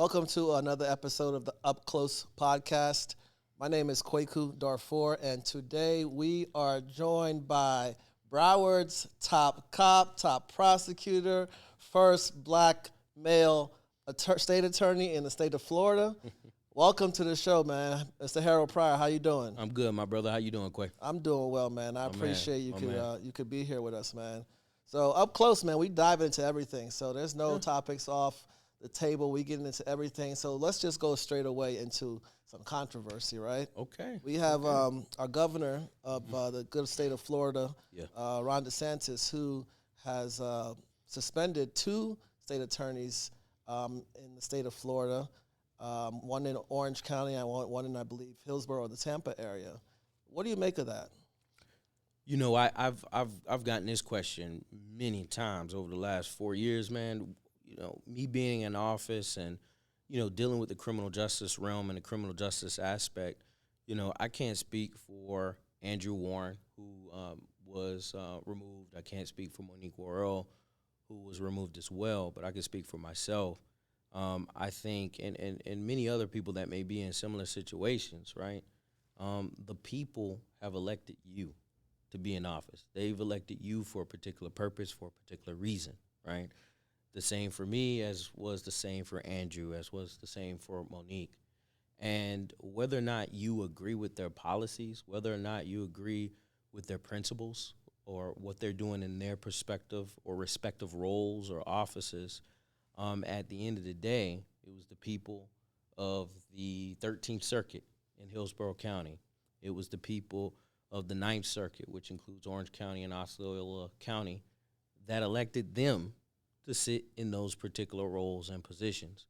Welcome to another episode of the Up Close podcast. My name is Kwaku Darfour, and today we are joined by Broward's top cop, top prosecutor, first black male state attorney in the state of Florida. Welcome to the show, man. Mr. Harold Pryor, how you doing? I'm good, my brother. How you doing, Quay? I'm doing well, man. I appreciate you could be here with us, man. So up close, man, we dive into everything. So there's no topics off the table. We get into everything. So let's just go straight away into some controversy, right? Okay. We have our governor of the good state of Florida, Ron DeSantis, who has suspended two state attorneys in the state of Florida, one in Orange County and one in, I believe, Hillsborough, the Tampa area. What do you make of that? You know, I've gotten this question many times over the last 4 years, man. You know, me being in office and, you know, dealing with the criminal justice realm and the criminal justice aspect, you know, I can't speak for Andrew Warren, who was removed. I can't speak for Monique Worrell, who was removed as well, but I can speak for myself. I think, and many other people that may be in similar situations, right? The people have elected you to be in office. They've elected you for a particular purpose, for a particular reason, right? The same for me as was the same for Andrew, as was the same for Monique. And whether or not you agree with their policies, whether or not you agree with their principles or what they're doing in their perspective or respective roles or offices, at the end of the day, it was the people of the 13th Circuit in Hillsborough County. It was the people of the 9th Circuit, which includes Orange County and Osceola County, that elected them to sit in those particular roles and positions.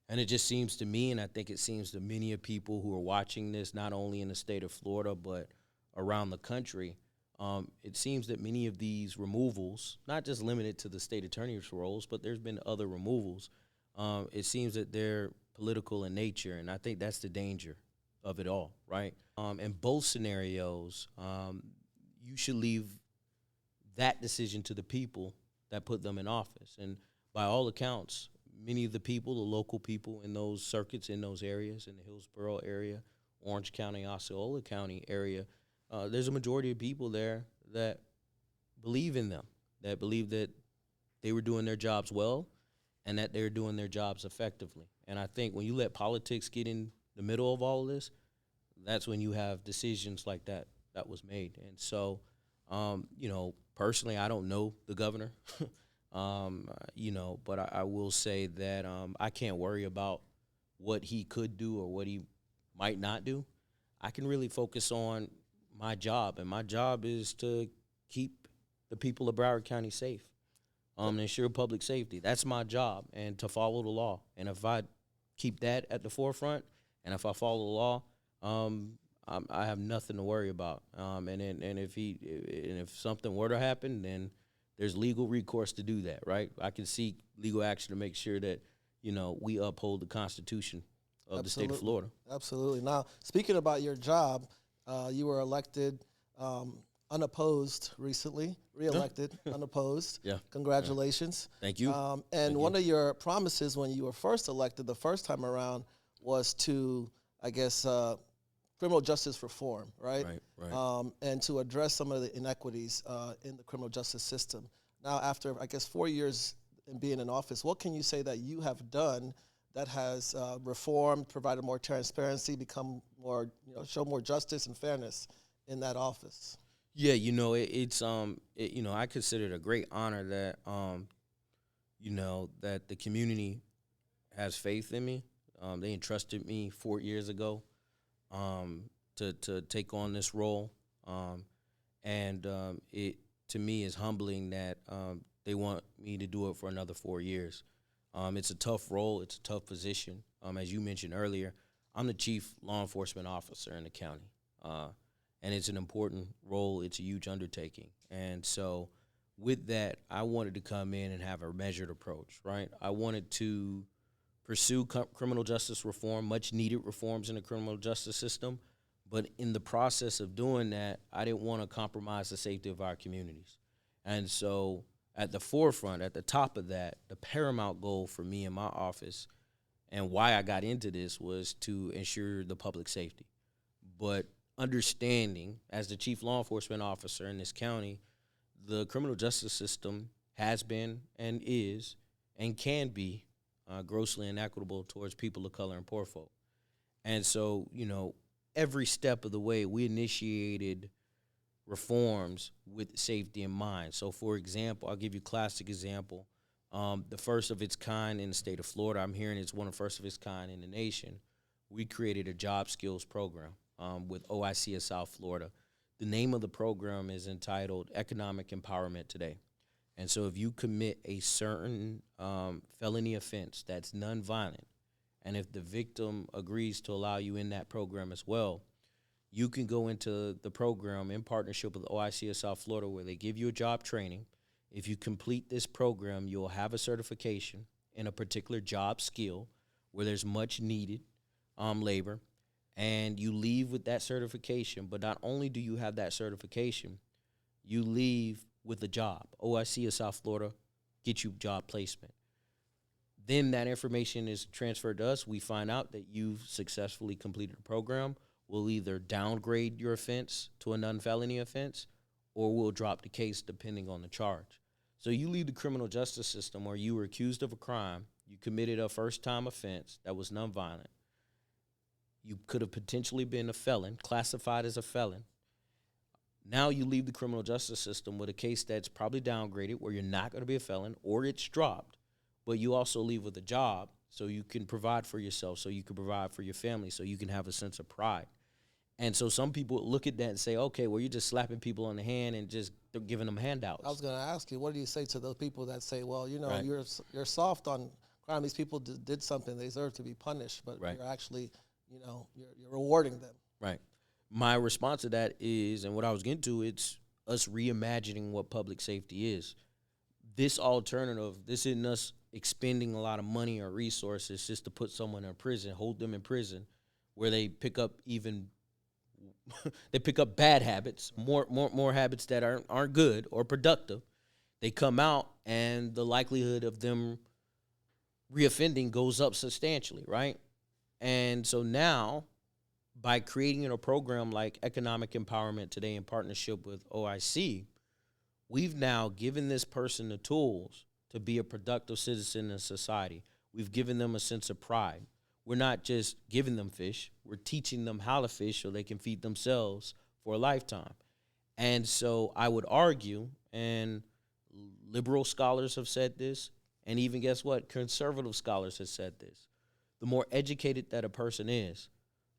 And it just seems to me, and I think it seems to many of people who are watching this, not only in the state of Florida, but around the country, it seems that many of these removals, not just limited to the state attorney's roles, but there's been other removals, it seems that they're political in nature, and I think that's the danger of it all, right? In both scenarios, you should leave that decision to the people that put them in office. And by all accounts, many of the people, the local people in those circuits, in those areas, in the Hillsborough area, Orange County, Osceola County area, there's a majority of people there that believe in them, that believe that they were doing their jobs well and that they're doing their jobs effectively. And I think when you let politics get in the middle of all of this, that's when you have decisions like that was made. And so, you know, personally, I don't know the governor, you know, but I will say that I can't worry about what he could do or what he might not do. I can really focus on my job, and my job is to keep the people of Broward County safe, and ensure public safety. That's my job, and to follow the law. And if I keep that at the forefront, and if I follow the law, I have nothing to worry about. And if something were to happen, then there's legal recourse to do that, right? I can seek legal action to make sure that, you know, we uphold the Constitution of the state of Florida. Absolutely. Now, speaking about your job, you were elected unopposed recently, reelected unopposed. Yeah. Congratulations. Thank you. One of your promises when you were first elected the first time around was to, I guess, criminal justice reform, right? Right. And to address some of the inequities in the criminal justice system. Now, after, I guess, 4 years in being in office, what can you say that you have done that has reformed, provided more transparency, become more, show more justice and fairness in that office? Yeah, you know, it's you know, I consider it a great honor that you know, that the community has faith in me. They entrusted me 4 years ago to take on this role, and it to me is humbling that they want me to do it for another 4 years. It's a tough role. It's a tough position. As you mentioned earlier, I'm the chief law enforcement officer in the county, and it's an important role. It's a huge undertaking. And so with that, I wanted to come in and have a measured approach, right? I wanted to pursue criminal justice reform, much needed reforms in the criminal justice system. But in the process of doing that, I didn't want to compromise the safety of our communities. And so at the forefront, at the top of that, the paramount goal for me in my office And why I got into this was to ensure the public safety. But understanding, as the chief law enforcement officer in this county, the criminal justice system has been and is and can be grossly inequitable towards people of color and poor folk. And so, every step of the way, we initiated reforms with safety in mind. So, for example, I'll give you a classic example. The first of its kind in the state of Florida, I'm hearing it's one of the first of its kind in the nation. We created a job skills program with OIC of South Florida. The name of the program is entitled Economic Empowerment Today. And so if you commit a certain felony offense that's nonviolent, and if the victim agrees to allow you in that program as well, you can go into the program in partnership with OIC of South Florida where they give you a job training. If you complete this program, you'll have a certification in a particular job skill where there's much needed labor, and you leave with that certification. But not only do you have that certification, you leave with a job. OIC of South Florida get you job placement. Then that information is transferred to us. We find out that you've successfully completed the program. We'll either downgrade your offense to a non-felony offense, or we'll drop the case depending on the charge. So you leave the criminal justice system where you were accused of a crime, you committed a first-time offense that was nonviolent. You could have potentially been a felon, classified as a felon. Now you leave the criminal justice system with a case that's probably downgraded where you're not going to be a felon or it's dropped, but you also leave with a job so you can provide for yourself, so you can provide for your family, so you can have a sense of pride. And so some people look at that and say, okay, well, you're just slapping people on the hand and just giving them handouts. I was going to ask you, what do you say to those people that say, well, Right. you're soft on crime. These people did something. They deserve to be punished, but Right. you're actually, you're rewarding them. Right. My response to that is, and what I was getting to, it's us reimagining what public safety is. This alternative, this isn't us expending a lot of money or resources just to put someone in prison, hold them in prison, where they pick up bad habits, more habits that aren't good or productive. They come out, and the likelihood of them reoffending goes up substantially, right? And so now, by creating a program like Economic Empowerment Today in partnership with OIC, we've now given this person the tools to be a productive citizen in society. We've given them a sense of pride. We're not just giving them fish. We're teaching them how to fish so they can feed themselves for a lifetime. And so I would argue, and liberal scholars have said this, and even guess what? Conservative scholars have said this. The more educated that a person is,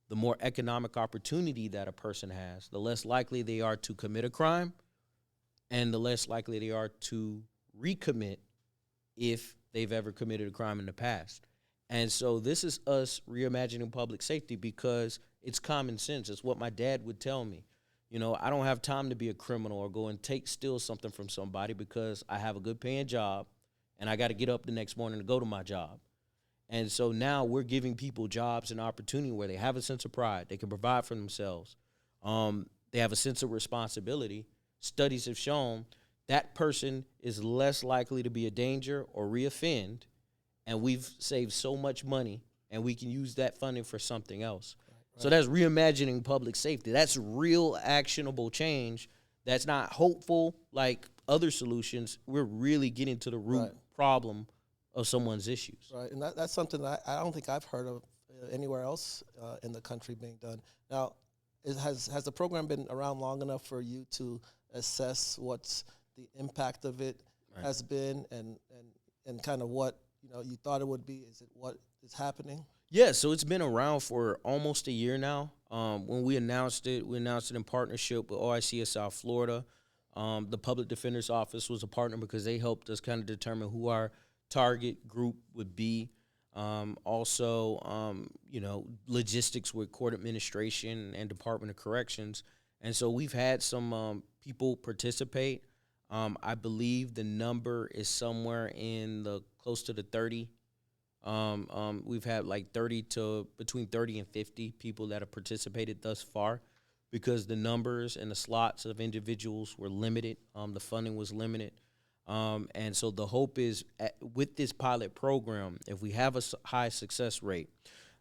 the more economic opportunity that a person has, the less likely they are to commit a crime, and the less likely they are to recommit if they've ever committed a crime in the past. And so this is us reimagining public safety because it's common sense. It's what my dad would tell me. I don't have time to be a criminal or go and steal something from somebody because I have a good paying job and I got to get up the next morning to go to my job. And so now we're giving people jobs and opportunity where they have a sense of pride. They can provide for themselves. They have a sense of responsibility. Studies have shown that person is less likely to be a danger or reoffend. And we've saved so much money, and we can use that funding for something else. Right. So that's reimagining public safety. That's real actionable change. That's not hopeful like other solutions. We're really getting to the root problem of someone's issues. Right, and that's something that I don't think I've heard of anywhere else in the country being done. Now, has the program been around long enough for you to assess what's the impact of it has been and kind of what you thought it would be? Is it what is happening? Yeah, so it's been around for almost a year now. When we announced it in partnership with OIC of South Florida. The Public Defender's Office was a partner because they helped us kind of determine who our target group would be. Also, logistics with court administration and Department of Corrections. And so we've had some people participate. I believe the number is somewhere in the close to the 30. We've had like between 30 and 50 people that have participated thus far because the numbers and the slots of individuals were limited. The funding was limited. And so the hope is with this pilot program, if we have a high success rate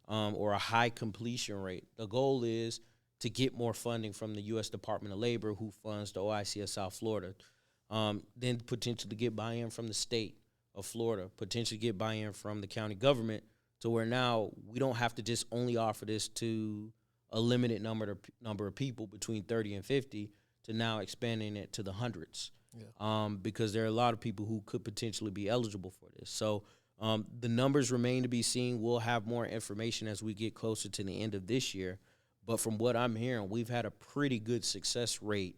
or a high completion rate, the goal is to get more funding from the U.S. Department of Labor, who funds the OIC of South Florida, then potentially get buy-in from the state of Florida, potentially get buy-in from the county government, to where now we don't have to just only offer this to a limited number of people between 30 and 50, to now expanding it to the hundreds. Yeah. Because there are a lot of people who could potentially be eligible for this. So the numbers remain to be seen. We'll have more information as we get closer to the end of this year. But from what I'm hearing, we've had a pretty good success rate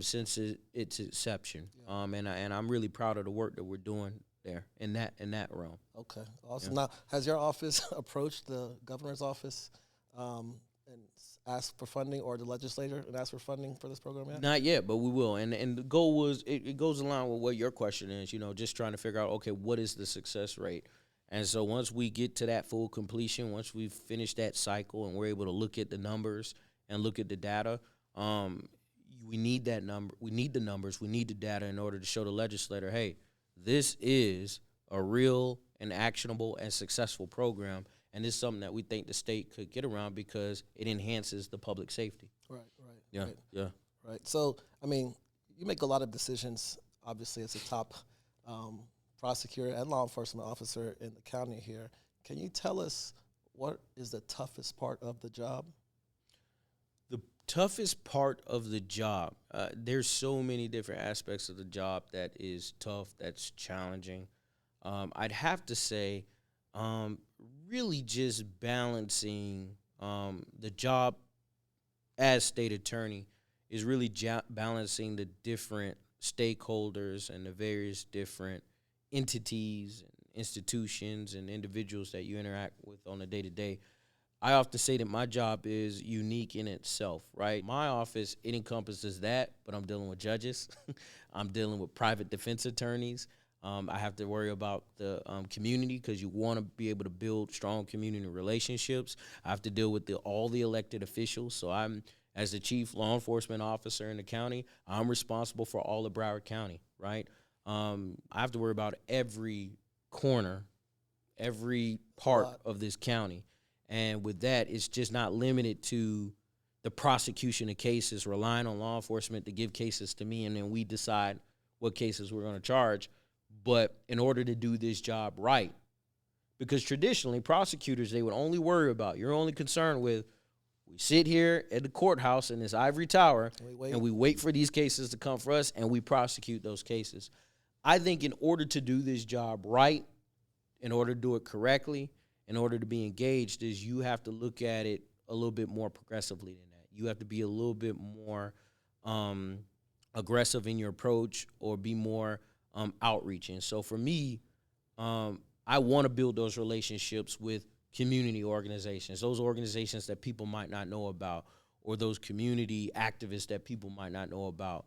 since its inception. Yeah. And I'm really proud of the work that we're doing there in that realm. Okay, awesome. Yeah. Now, has your office approached the governor's office and asked for funding, or the legislature and asked for funding for this program yet? Not yet, but we will. And the goal was, it goes along with what your question is, just trying to figure out, okay, what is the success rate? And so once we get to that full completion, once we finish that cycle and we're able to look at the numbers and look at the data, we need that number. We need the numbers. We need the data in order to show the legislator, hey, this is a real and actionable and successful program, and it's something that we think the state could get around because it enhances the public safety. Right. Yeah, right. yeah. Right. So, I mean, you make a lot of decisions, obviously, as a top prosecutor and law enforcement officer in the county here. Can you tell us what is the toughest part of the job? The toughest part of the job, there's so many different aspects of the job that is tough, that's challenging. I'd have to say really just balancing the job as state attorney is really balancing the different stakeholders and the various different entities and institutions and individuals that you interact with on a day-to-day. I often say that my job is unique in itself, right? My office, it encompasses that, but I'm dealing with judges. I'm dealing with private defense attorneys. I have to worry about the community, because you want to be able to build strong community relationships. I have to deal with all the elected officials. So I'm, as the chief law enforcement officer in the county, I'm responsible for all of Broward County, right? I have to worry about every corner, every part of this county. And with that, it's just not limited to the prosecution of cases, relying on law enforcement to give cases to me, and then we decide what cases we're going to charge. But in order to do this job right, because traditionally prosecutors, they would only worry about, you're only concerned with, we sit here at the courthouse in this ivory tower and we wait for these cases to come for us and we prosecute those cases. I think in order to do this job right, in order to do it correctly, in order to be engaged, is you have to look at it a little bit more progressively than that. You have to be a little bit more aggressive in your approach, or be more outreaching. So for me, I want to build those relationships with community organizations, those organizations that people might not know about, or those community activists that people might not know about.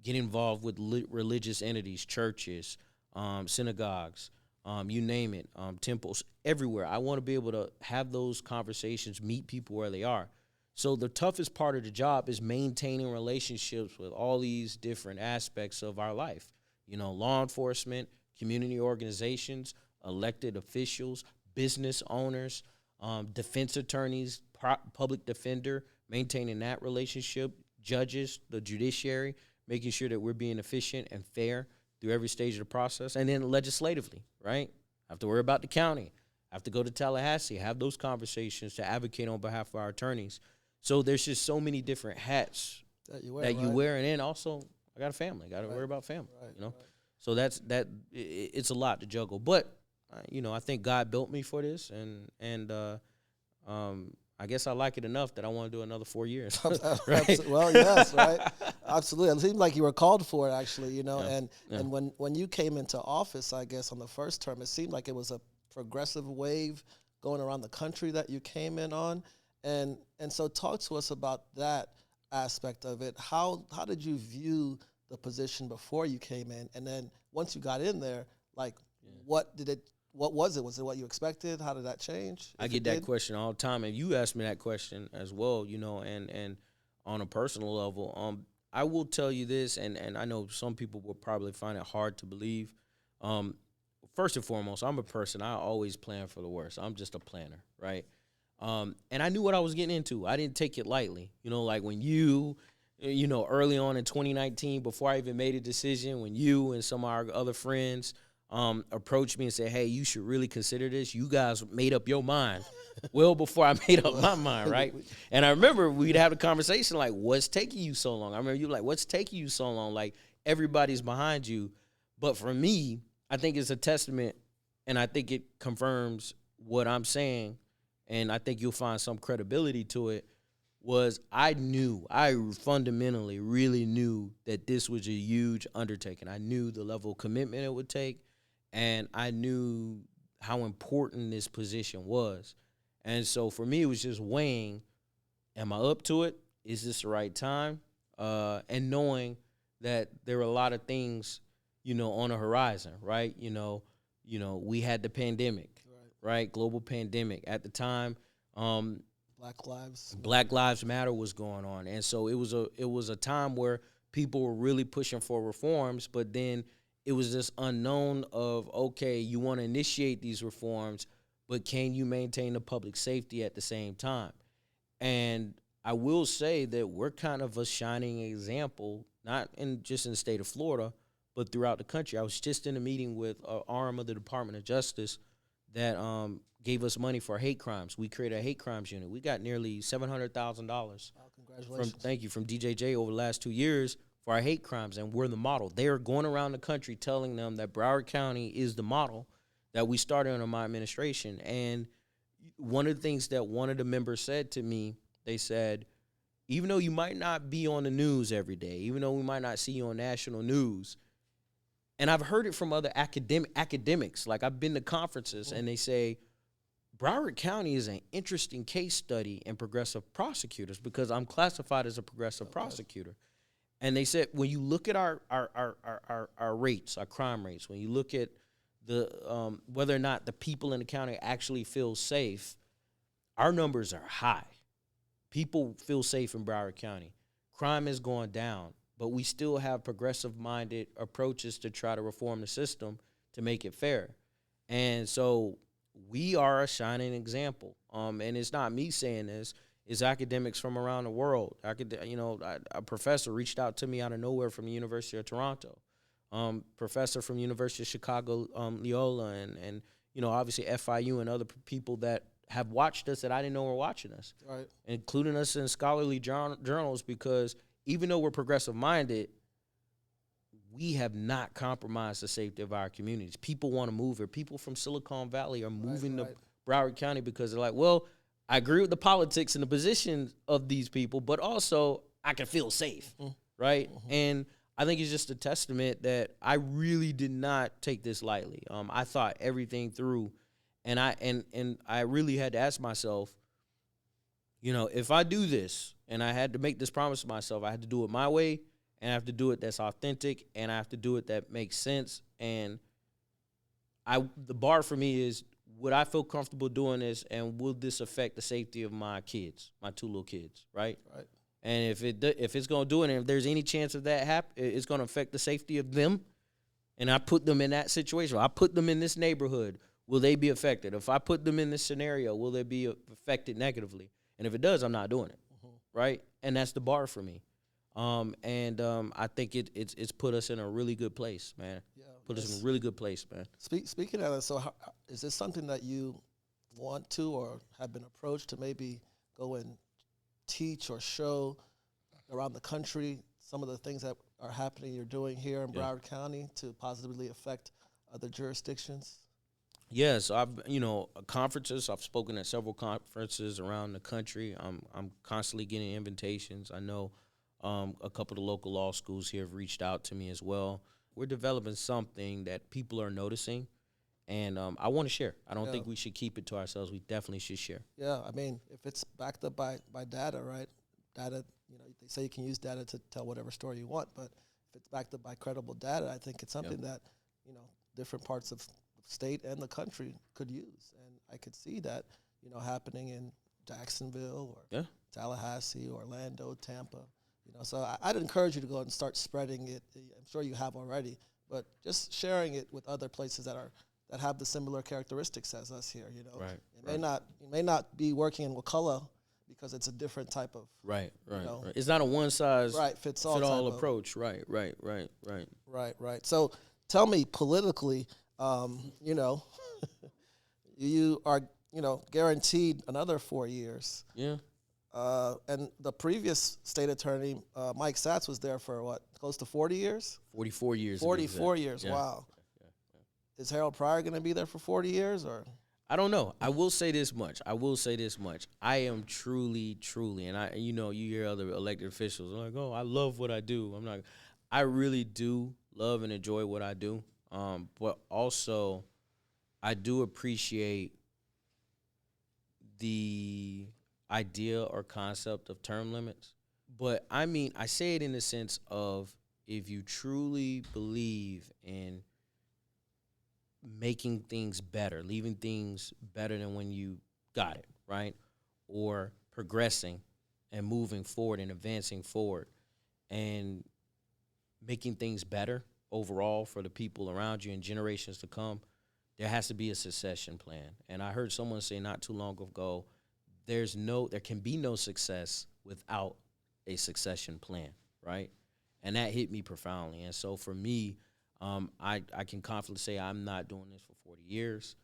Get involved with religious entities, churches, synagogues, you name it, temples, everywhere. I want to be able to have those conversations, meet people where they are. So the toughest part of the job is maintaining relationships with all these different aspects of our life. Law enforcement, community organizations, elected officials, business owners, defense attorneys, public defender, maintaining that relationship, judges, the judiciary, making sure that we're being efficient and fair through every stage of the process. And then legislatively, right? I have to worry about the county. I have to go to Tallahassee, have those conversations to advocate on behalf of our attorneys. So there's just so many different hats that you wear. And then also, I got a family. Got to worry about family, Right. So it's a lot to juggle. But, I think God built me for this, and I guess I like it enough that I want to do another 4 years. Right? Well, yes, right. Absolutely. It seemed like you were called for it, actually, And when you came into office, I guess, on the first term, it seemed like it was a progressive wave going around the country that you came in on. And so talk to us about that aspect of it. How did you view the position before you came in? And then once you got in there, what was it? Was it what you expected? How did that change? I get that question all the time, and you asked me that question as well, and on a personal level. I will tell you this, and I know some people will probably find it hard to believe. First and foremost, I'm a person, I always plan for the worst. I'm just a planner, right? And I knew what I was getting into. I didn't take it lightly. Like when early on in 2019, before I even made a decision, when you and some of our other friends approached me and said, hey, you should really consider this. You guys made up your mind well before I made up my mind, right? And I remember we'd have a conversation like, what's taking you so long? I remember you like, what's taking you so long? Like, everybody's behind you. But for me, I think it's a testament, and I think it confirms what I'm saying, and I think you'll find some credibility to it, was I fundamentally really knew that this was a huge undertaking. I knew the level of commitment it would take, and I knew how important this position was. And so for me, it was just weighing, am I up to it? Is this the right time? And knowing that there were a lot of things, on the horizon, right? We had the pandemic, right? Global pandemic. At the time, Black Lives Matter was going on. And so it was a time where people were really pushing for reforms, but then it was this unknown of, okay, you want to initiate these reforms, but can you maintain the public safety at the same time? And I will say that we're kind of a shining example, not just in the state of Florida, but throughout the country. I was just in a meeting with an arm of the Department of Justice that gave us money for hate crimes. We created a hate crimes unit. We got nearly $700,000. Oh, congratulations. From DJJ over the last 2 years for our hate crimes, and we're the model. They are going around the country telling them that Broward County is the model that we started under my administration. And one of the things that one of the members said to me, they said, even though you might not be on the news every day, even though we might not see you on national news, and I've heard it from other academics, like I've been to conferences, and they say, Broward County is an interesting case study in progressive prosecutors because I'm classified as a progressive prosecutor. And they said, when you look at our rates, our crime rates, when you look at the whether or not the people in the county actually feel safe, our numbers are high. People feel safe in Broward County. Crime is going down, but we still have progressive-minded approaches to try to reform the system to make it fair. And so we are a shining example. And it's not me saying this. It's academics from around the world. A professor reached out to me out of nowhere from the University of Toronto. Professor from University of Chicago, Loyola, and obviously FIU and other people that have watched us that I didn't know were watching us, right, including us in scholarly journals, because even though we're progressive-minded, we have not compromised the safety of our communities. People want to move here. People from Silicon Valley are moving to Broward County because they're like, well, I agree with the politics and the positions of these people, but also I can feel safe, right? And I think it's just a testament that I really did not take this lightly. I thought everything through, and I really had to ask myself, if I do this, and I had to make this promise to myself, I had to do it my way, and I have to do it that's authentic, and I have to do it that makes sense. And the bar for me is, would I feel comfortable doing this, and will this affect the safety of my kids, my 2 little kids, right? Right. And if it's going to do it, and if there's any chance of that it's going to affect the safety of them, and I put them in that situation, I put them in this neighborhood, will they be affected? If I put them in this scenario, will they be affected negatively? And if it does, I'm not doing it, right? And that's the bar for me. I think it's put us in a really good place, man. Yeah, put us in a really good place, man. Speaking of that, so is this something that you want to or have been approached to maybe go and teach or show around the country some of the things that are happening, you're doing here in Broward County to positively affect other jurisdictions? Yes, conferences. I've spoken at several conferences around the country. I'm constantly getting invitations. I know a couple of the local law schools here have reached out to me as well. We're developing something that people are noticing, and I want to share. I don't think we should keep it to ourselves. We definitely should share. Yeah, I mean, if it's backed up by data, right? Data, they say you can use data to tell whatever story you want, but if it's backed up by credible data, I think it's something that, different parts of the state and the country could use. And I could see that, happening in Jacksonville or Tallahassee, Orlando, Tampa. So I'd encourage you to go and start spreading it. I'm sure you have already, but just sharing it with other places that have the similar characteristics as us here. Right. You may not be working in Wakulla because it's a different type of right. It's not a one size fits all approach. Right. So tell me politically, you are guaranteed another 4 years. Yeah. And the previous state attorney, Mike Satz, was there for what, close to 40 years? 44 years. 44 years, yeah. Wow. Yeah. Is Harold Pryor going to be there for 40 years? Or I don't know. I will say this much. I am truly, and you hear other elected officials like, oh, I love what I do. I really do love and enjoy what I do. But also I do appreciate the idea or concept of term limits. But I say it in the sense of, if you truly believe in making things better, leaving things better than when you got it, right? Or progressing and moving forward and advancing forward and making things better overall for the people around you and generations to come, there has to be a succession plan. And I heard someone say not too long ago, there can be no success without a succession plan, right? And that hit me profoundly. And so for me, I can confidently say I'm not doing this for 40 years.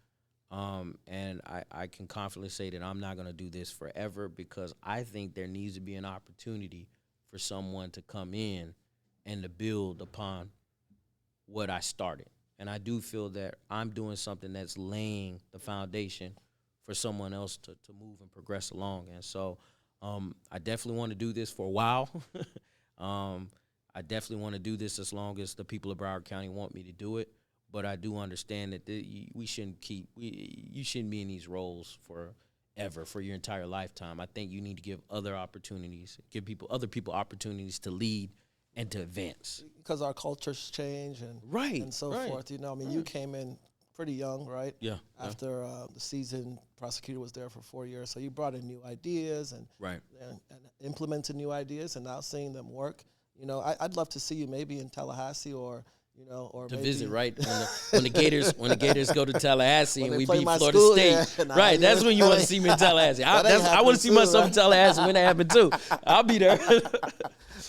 And I can confidently say that I'm not going to do this forever, because I think there needs to be an opportunity for someone to come in and to build upon what I started. And I do feel that I'm doing something that's laying the foundation for someone else to move and progress along. And so I definitely want to do this for a while. I definitely want to do this as long as the people of Broward County want me to do it. But I do understand that you shouldn't be in these roles forever, for your entire lifetime. I think you need to give other people opportunities to lead and to advance. Because our cultures change and so forth. You came in pretty young, right? Yeah. After the seasoned prosecutor was there for 4 years, so you brought in new ideas and implemented new ideas, and now seeing them work. I'd love to see you maybe in Tallahassee or to visit, right? When the Gators go to Tallahassee and we beat Florida school, State, right? That's when you want to see me in Tallahassee. I want to see myself in Tallahassee when that happens too. I'll be there.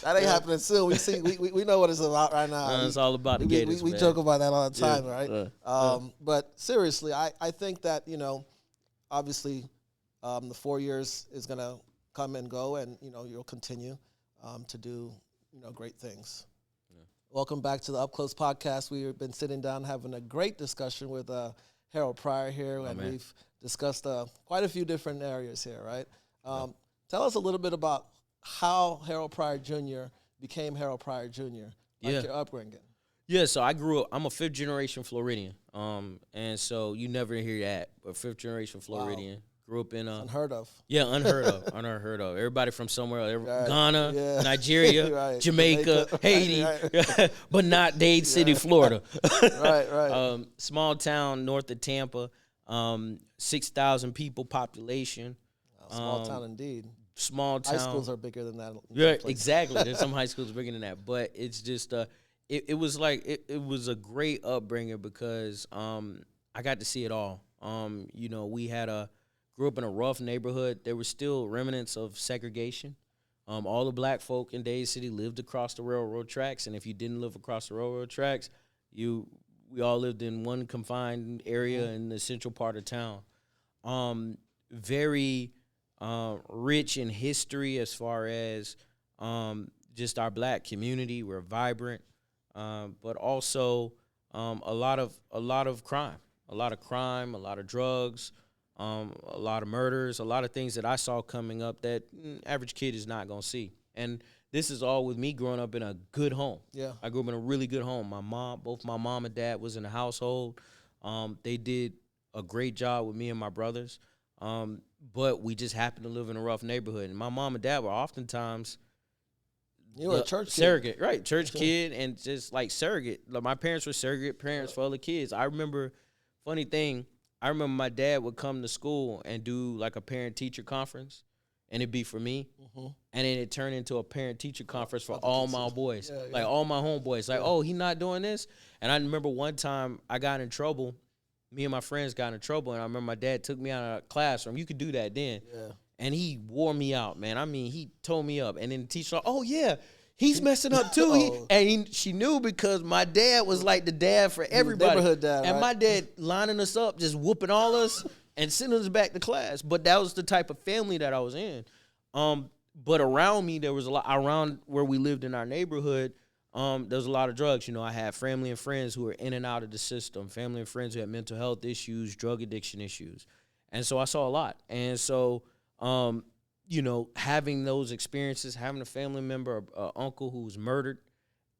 That ain't happening soon. We know what it's about right now. It's all about the Gators. We joke about that all the time, right? But seriously, I think that obviously, the 4 years is gonna come and go, and you'll continue to do great things. Welcome back to the Up Close podcast. We've been sitting down having a great discussion with Harold Pryor here, and we've discussed quite a few different areas here, right? Tell us a little bit about how Harold Pryor Jr. became Harold Pryor Jr., your upbringing. Yeah, so I'm a fifth generation Floridian, and so you never hear that, but fifth generation Floridian. Wow. Grew up in unheard of. Yeah, unheard of. Everybody from somewhere, Ghana, Nigeria, Jamaica, Haiti, but not Dade City, Florida. Right. Small town north of Tampa, 6,000 people population. Small town indeed. Small town. High schools are bigger than that. Yeah, exactly. There's some high schools bigger than that, but it's just it was a great upbringing because I got to see it all. Grew up in a rough neighborhood. There were still remnants of segregation. All the black folk in Dade City lived across the railroad tracks, and if you didn't live across the railroad tracks, we all lived in one confined area in the central part of town. Very rich in history as far as just our black community. We're vibrant, but also a lot of crime, a lot of drugs. A lot of murders, a lot of things that I saw coming up that average kid is not going to see. And this is all with me growing up in a good home. Yeah. I grew up in a really good home. Both my mom and dad was in the household. They did a great job with me and my brothers. But we just happened to live in a rough neighborhood. And my mom and dad were oftentimes you were a church surrogate, kid. Right, church kid, and just like surrogate. Like my parents were surrogate parents for other kids. I remember, funny thing, my dad would come to school and do like a parent-teacher conference, and it'd be for me. And then it turned into a parent-teacher conference for all my boys, Yeah, like all my homeboys. Like, oh, he not doing this? And I remember one time I got in trouble. Me and my friends got in trouble, and I remember my dad took me out of the classroom. You could do that then. Yeah. And he wore me out, man. I mean, he tore me up. And then the teacher like, oh, yeah, he's messing up too. She knew because my dad was like the dad for everybody. Neighborhood dad, and right? my dad lining us up, just whooping all us and sending us back to class. But that was the type of family that I was in. But around me, there was a lot. Around where we lived in our neighborhood, there was a lot of drugs. You know, I had family and friends who were in and out of the system, family and friends who had mental health issues, drug addiction issues. And so I saw a lot. And so, you know, having those experiences, having a family member, an uncle who was murdered,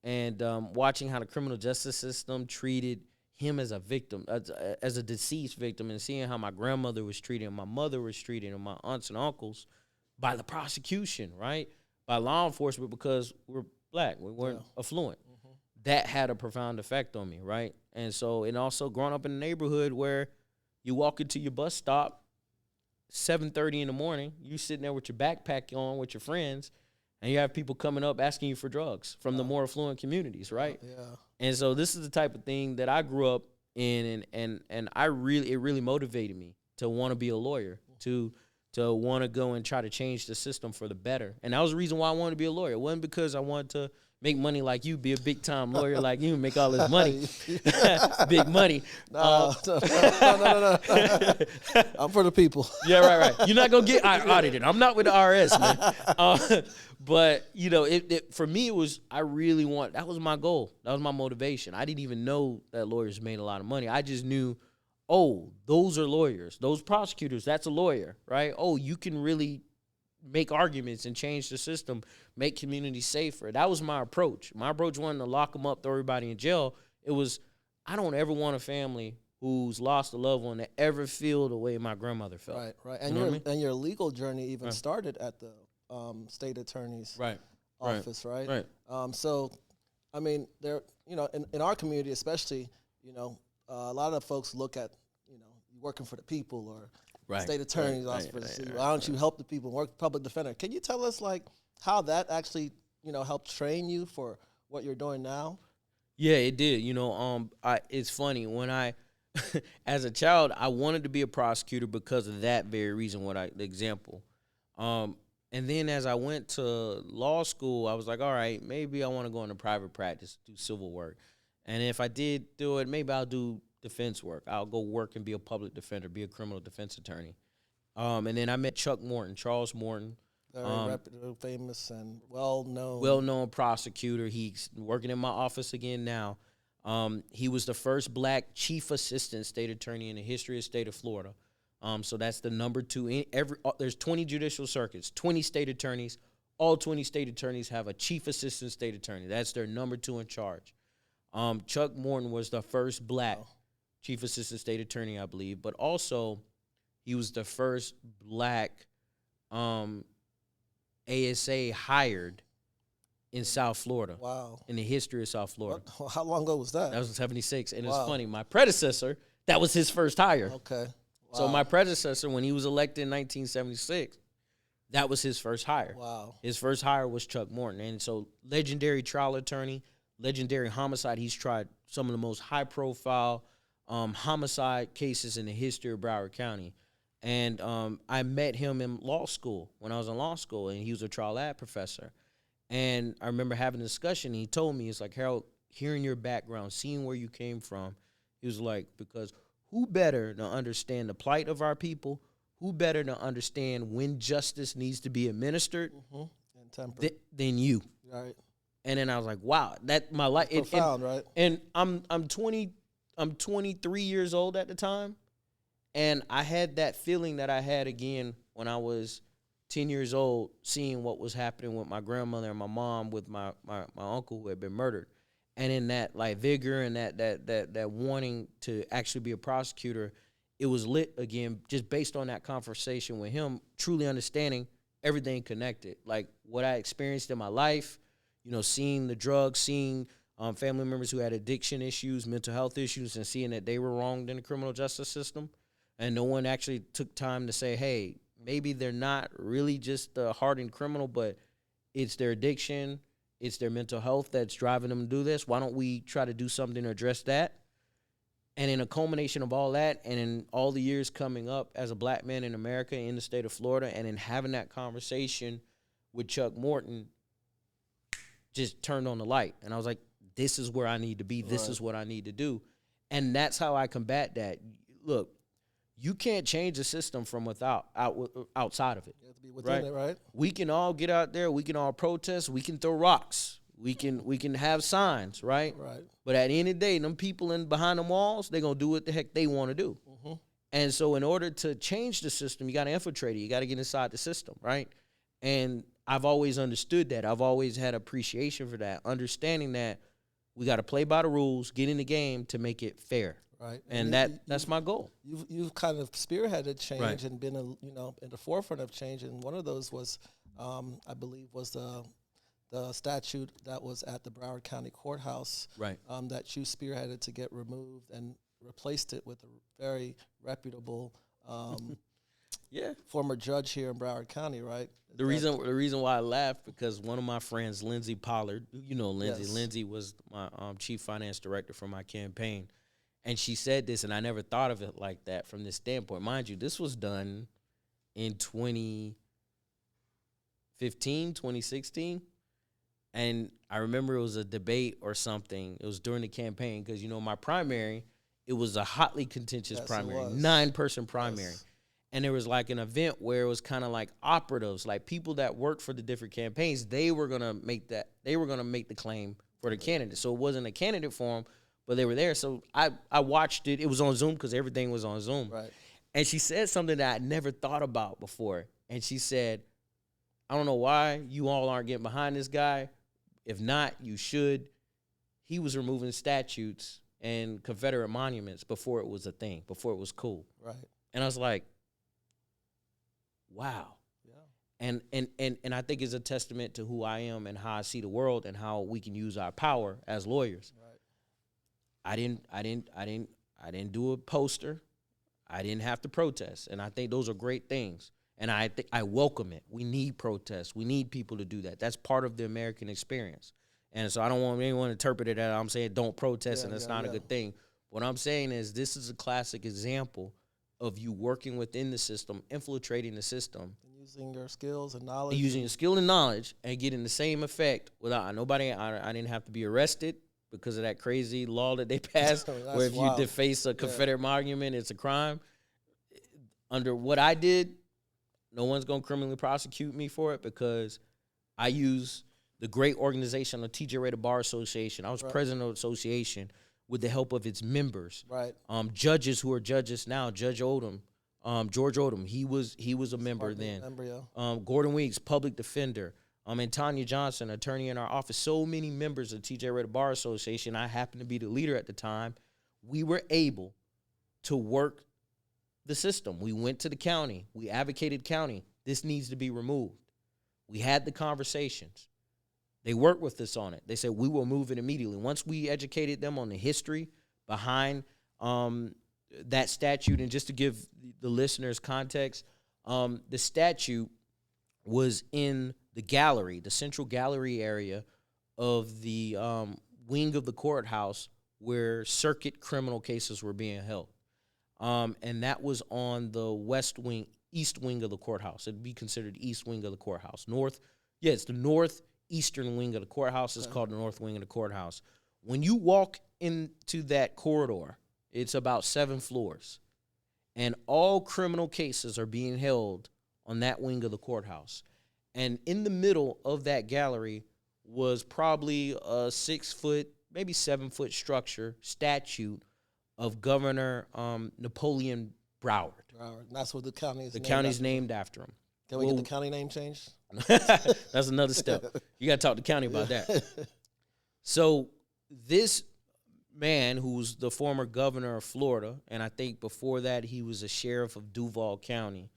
and watching how the criminal justice system treated him as a victim, as a deceased victim, and seeing how my grandmother was treated, and my mother was treated, and my aunts and uncles by the prosecution, right? By law enforcement, because we're black, we weren't affluent. That had a profound effect on me, right? And so, and also growing up in a neighborhood where you walk into your bus stop, 7:30 in the morning, you sitting there with your backpack on with your friends, and you have people coming up asking you for drugs from the more affluent communities, right? Yeah. And so this is the type of thing that I grew up in, and it really motivated me to want to be a lawyer, to want to go and try to change the system for the better. And that was the reason why I wanted to be a lawyer. It wasn't because I wanted to make money like you, be a big-time lawyer like you, and make all this money. Big money. No. I'm for the people. Yeah, right. You're not going to get audited. I'm not with the IRS, man. But, you know, for me, it was, that was my goal. That was my motivation. I didn't even know that lawyers made a lot of money. I just knew, oh, those are lawyers. Those prosecutors, that's a lawyer, right? Oh, you can really make arguments and change the system, make communities safer. That was my approach. My approach wasn't to lock them up, throw everybody in jail. It was, I don't ever want a family who's lost a loved one to ever feel the way my grandmother felt. Right. And your legal journey even started at the state attorney's office, right? So, I mean, there, you know, in our community especially, you know, a lot of folks look at, you know, working for the people or state attorney's office. Why don't you help the people, work public defender? Can you tell us, like, how that actually, you know, helped train you for what you're doing now? Yeah, it did. You know, it's funny. When as a child, I wanted to be a prosecutor because of that very reason, the example. And then as I went to law school, I was like, all right, maybe I want to go into private practice, do civil work. And if I did do it, maybe I'll do defense work. I'll go work and be a public defender, be a criminal defense attorney. And then I met Charles Morton. Very reputable, famous, and well-known. Well-known prosecutor. He's working in my office again now. He was the first black chief assistant state attorney in the history of the state of Florida. So that's the number 2. There's 20 judicial circuits, 20 state attorneys. All 20 state attorneys have a chief assistant state attorney. That's their number 2 in charge. Chuck Morton was the first black chief assistant state attorney, I believe, but also he was the first black ASA hired in South Florida. Wow. In the history of South Florida. How long ago was that? That was in 76. And it's funny, my predecessor, that was his first hire. Okay. Wow. So my predecessor, when he was elected in 1976, that was his first hire. Wow. His first hire was Chuck Morton. And so legendary trial attorney, legendary homicide. He's tried some of the most high-profile homicide cases in the history of Broward County. And I met him in law school, when I was in law school, and he was a trial ad professor. And I remember having a discussion, and he told me, it's like, Harold, hearing your background, seeing where you came from, he was like, because who better to understand the plight of our people, who better to understand when justice needs to be administered than you? Right. And then I was like, wow, that my life. Profound, right? And I'm 23 years old at the time, and I had that feeling that I had again when I was 10 years old, seeing what was happening with my grandmother and my mom, with my uncle who had been murdered. And in that like vigor and that wanting to actually be a prosecutor, it was lit again just based on that conversation with him, truly understanding everything connected. Like what I experienced in my life, you know, seeing the drugs, seeing family members who had addiction issues, mental health issues, and seeing that they were wronged in the criminal justice system. And no one actually took time to say, hey, maybe they're not really just a hardened criminal, but it's their addiction, it's their mental health that's driving them to do this. Why don't we try to do something to address that? And in a culmination of all that, and in all the years coming up as a black man in America, in the state of Florida, and in having that conversation with Chuck Morton, just turned on the light. And I was like, this is where I need to be. This is what I need to do. And that's how I combat that. Look, you can't change the system from outside of it. You have to be within it, right? We can all get out there. We can all protest. We can throw rocks. We can have signs, right? Right. But at the end of the day, them people behind them walls, they're going to do what the heck they want to do. Mm-hmm. And so in order to change the system, you got to infiltrate it. You got to get inside the system, right? And I've always understood that. I've always had appreciation for that, understanding that we got to play by the rules, get in the game to make it fair. Right. And that's my goal. You've kind of spearheaded change right. and been in the forefront of change. And one of those was, I believe, was the statute that was at the Broward County Courthouse, right? That you spearheaded to get removed and replaced it with a very reputable, former judge here in Broward County, right? The reason why I laughed, because one of my friends, Lindsay Pollard, you know Lindsay. Yes. Lindsay was my chief finance director for my campaign, and she said this, and I never thought of it like that from this standpoint. Mind you, this was done in 2015, 2016. And I remember it was a debate or something. It was during the campaign because, my primary, it was a hotly contentious primary, 9-person primary. Yes. And there was like an event where it was kind of like operatives, like people that worked for the different campaigns. They were going to make the claim for the candidate. So it wasn't a candidate forum, but they were there. So I watched it. It was on Zoom because everything was on Zoom. Right. And she said something that I never thought about before. And she said, I don't know why you all aren't getting behind this guy. If not, you should. He was removing statutes and Confederate monuments before it was a thing, before it was cool. Right. And I was like, wow. Yeah. And I think it's a testament to who I am and how I see the world and how we can use our power as lawyers. Right. I didn't do a poster. I didn't have to protest. And I think those are great things. And I welcome it. We need protests. We need people to do that. That's part of the American experience. And so I don't want anyone to interpret it as I'm saying don't protest and it's not a good thing. What I'm saying is this is a classic example of you working within the system, infiltrating the system. And using your skills and knowledge. Using your skill and knowledge and getting the same effect without nobody. I didn't have to be arrested because of that crazy law that they passed where if you deface a Confederate monument, it's a crime. Under what I did, no one's going to criminally prosecute me for it because I use the great organization, the TJ Rated Bar Association. I was president of the association with the help of its members. Right. Judges who are judges now, Judge Odom, George Odom, he was a member then. Gordon Weeks, public defender. And Tanya Johnson, attorney in our office. So many members of TJ Rated Bar Association. I happened to be the leader at the time. We were able to work the system. We went to the county. We advocated county. This needs to be removed. We had the conversations. They worked with us on it. They said we will move it immediately. Once we educated them on the history behind that statute, and just to give the listeners context, the statute was in the gallery, the central gallery area of the wing of the courthouse where circuit criminal cases were being held. And that was on the east wing of the courthouse. It'd be considered east wing of the courthouse. It's the northeastern wing of the courthouse. It's called the north wing of the courthouse. When you walk into that corridor, it's about 7 floors. And all criminal cases are being held on that wing of the courthouse. And in the middle of that gallery was probably a 6-foot, maybe 7-foot statue of Governor Napoleon Broward. That's what the county is. The county's named after him. Can we get the county name changed? That's another step. You got to talk to the county about that. So this man, who's the former governor of Florida, and I think before that he was a sheriff of Duval County,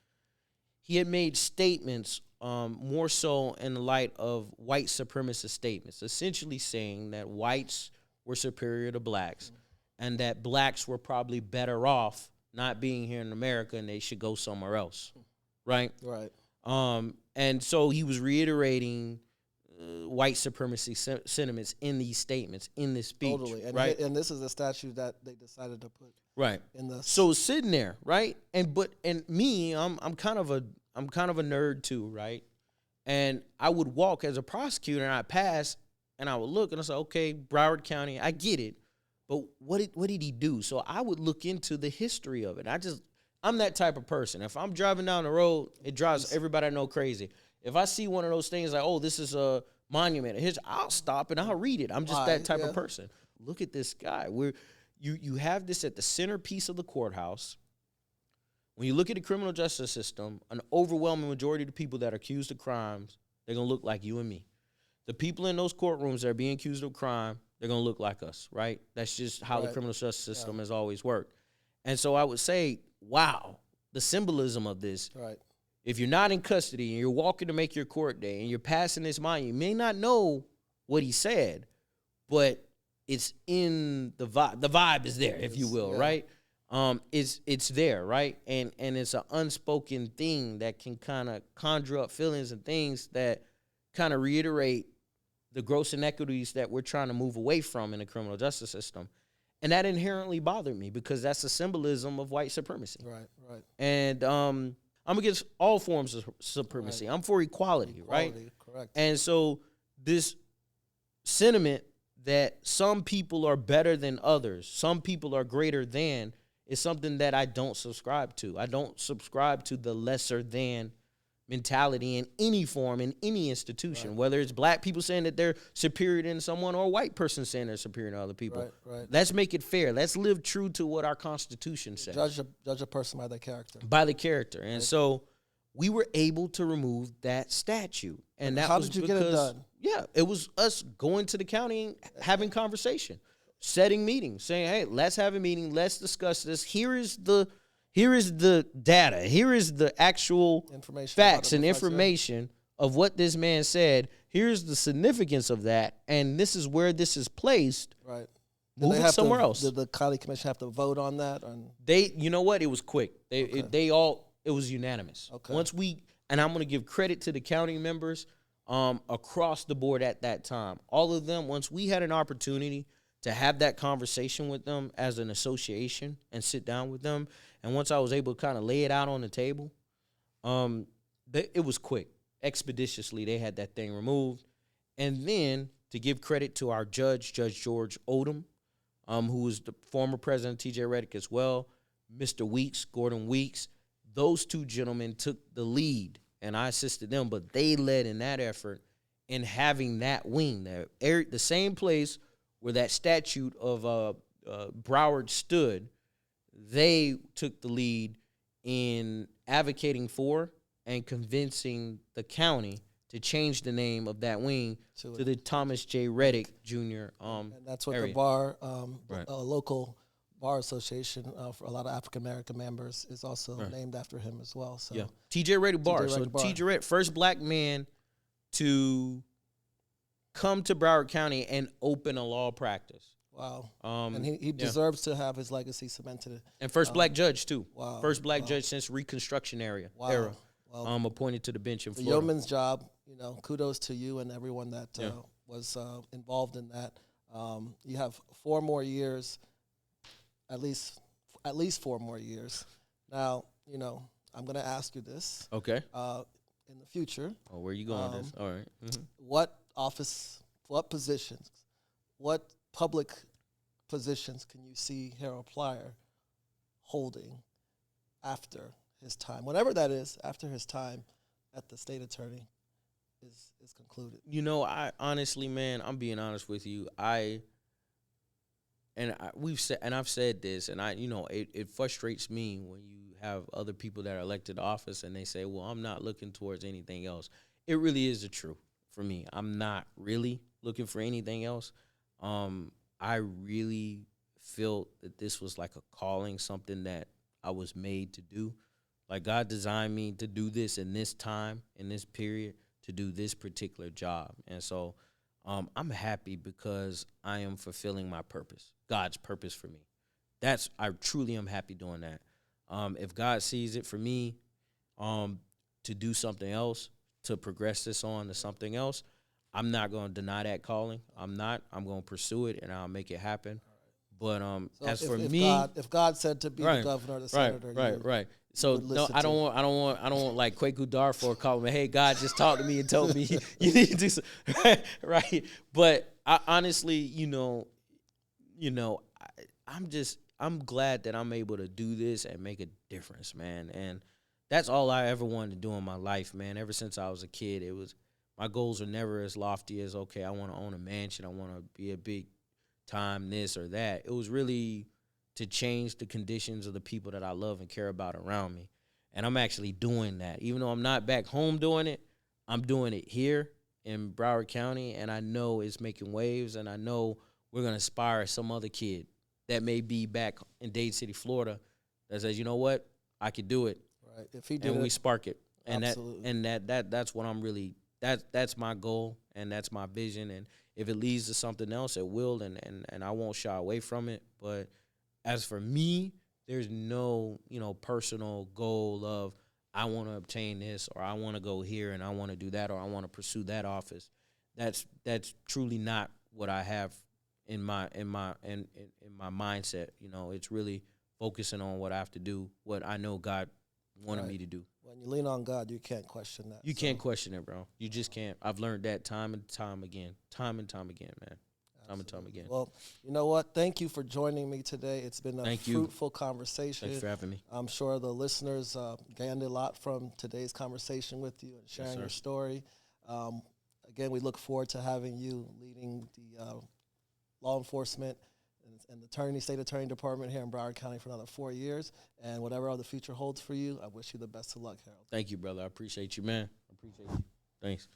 he had made statements more so in the light of white supremacist statements, essentially saying that whites were superior to blacks. And that blacks were probably better off not being here in America and they should go somewhere else. right? Right. And so he was reiterating white supremacy sentiments in these statements, in this speech, Totally. And right? and this is a statute that they decided to put Right. in the. So sitting there, right? And me, I'm kind of a nerd too, right? And I would walk as a prosecutor, and I'd pass, and I would look, and I say, okay, Broward County, I get it, but what did he do? So I would look into the history of it. I'm that type of person. If I'm driving down the road, it drives everybody I know crazy. If I see one of those things like, oh, this is a monument, I'll stop and I'll read it. I'm just that type of person. Look at this guy. You have this at the centerpiece of the courthouse. When you look at the criminal justice system, an overwhelming majority of the people that are accused of crimes, they're going to look like you and me. The people in those courtrooms that are being accused of crime, they're going to look like us, right? That's just how the criminal justice system has always worked. And so I would say, wow, the symbolism of this. Right. If you're not in custody and you're walking to make your court day and you're passing this monument, you may not know what he said, but it's in the vibe. The vibe is there, if you will, right? It's there, right? And it's an unspoken thing that can kind of conjure up feelings and things that kind of reiterate the gross inequities that we're trying to move away from in the criminal justice system. And that inherently bothered me because that's a symbolism of white supremacy. Right. And I'm against all forms of supremacy. Right. I'm for equality, right? Correct. And so this sentiment that some people are better than others, some people are greater than, is something that I don't subscribe to. I don't subscribe to the lesser than mentality in any form, in any institution, whether it's black people saying that they're superior than someone or a white person saying they're superior to other people. Right. Let's make it fair. Let's live true to what our Constitution says. Judge a person by their character. By the character. And so we were able to remove that statute. And that How was did you because, get it done? Yeah, it was us going to the county and having conversation, setting meetings, saying, hey, let's have a meeting. Let's discuss this. Here is the data. Here is the actual facts and information of what this man said. Here's the significance of that, and this is where this is placed. Right. Move it somewhere else. Did the county commission have to vote on that? You know what? It was quick. It was unanimous. Okay. And I'm going to give credit to the county members across the board at that time. All of them, once we had an opportunity to have that conversation with them as an association and sit down with them, and once I was able to kind of lay it out on the table, it was quick. Expeditiously, they had that thing removed. And then, to give credit to our judge, Judge George Odom, who was the former president of T.J. Reddick as well, Mr. Weeks, Gordon Weeks, those two gentlemen took the lead, and I assisted them, but they led in that effort in having that wing, the same place where that statute of Broward stood. They took the lead in advocating for and convincing the county to change the name of that wing to the Thomas J. Reddick Jr. And that's what area. The bar, a local bar association for a lot of African American members, is also named after him as well. So yeah, T.J. Reddick Bar. T.J. Reddick, first black man to come to Broward County and open a law practice. Wow. And he deserves to have his legacy cemented. And first black judge, too. Wow. First black judge since Reconstruction era. Wow. Appointed to the bench in Florida. The yeoman's job, kudos to you and everyone that was involved in that. You have 4 more years, at least 4 more years. Now, I'm going to ask you this. Okay. In the future. Oh, where are you going with this? All right. Mm-hmm. What office, what positions, what public positions can you see Harold Pryor holding after his time, whatever that is, after his time at the state attorney is concluded? I honestly, man, I'm being honest with you. I've said this, and it frustrates me when you have other people that are elected to office and they say, well, I'm not looking towards anything else. It really is the truth for me. I'm not really looking for anything else. I really felt that this was like a calling, something that I was made to do. Like, God designed me to do this in this time, in this period, to do this particular job. And so I'm happy because I am fulfilling my purpose, God's purpose for me. I truly am happy doing that. If God sees it for me, to do something else, to progress this on to something else, I'm not going to deny that calling. I'm not. I'm going to pursue it, and I'll make it happen. But So as if, for if me, God said to be the governor or the senator, right. So no, I don't want like Kwaku Darfur calling me, hey, God just talked to me and told me you need to do something. Right. But I honestly, I'm glad that I'm able to do this and make a difference, man. And that's all I ever wanted to do in my life, man. Ever since I was a kid, my goals are never as lofty as, okay, I want to own a mansion, I want to be a big time this or that. It was really to change the conditions of the people that I love and care about around me. And I'm actually doing that. Even though I'm not back home doing it, I'm doing it here in Broward County, and I know it's making waves, and I know we're going to inspire some other kid that may be back in Dade City, Florida, that says, you know what, I could do it. Right. If he did and it, we spark it. And absolutely. that's what I'm really, that's my goal, and that's my vision. And if it leads to something else, it will, and I won't shy away from it. But as for me, there's no, personal goal of I want to obtain this, or I want to go here and I want to do that, or I want to pursue that office. That's truly not what I have in my mindset. It's really focusing on what I have to do, what I know God wanted me to do. When you lean on God, you can't question that. You can't question it, bro. You just can't. I've learned that time and time again, man. Time and time again. Well, you know what? Thank you for joining me today. It's been a fruitful conversation. Thanks for having me. I'm sure the listeners gained a lot from today's conversation with you and sharing your story. Again, we look forward to having you leading the law enforcement and the state attorney department here in Broward County for another 4 years. And whatever the future holds for you, I wish you the best of luck, Harold. Thank you, brother. I appreciate you, man. I appreciate you. Thanks.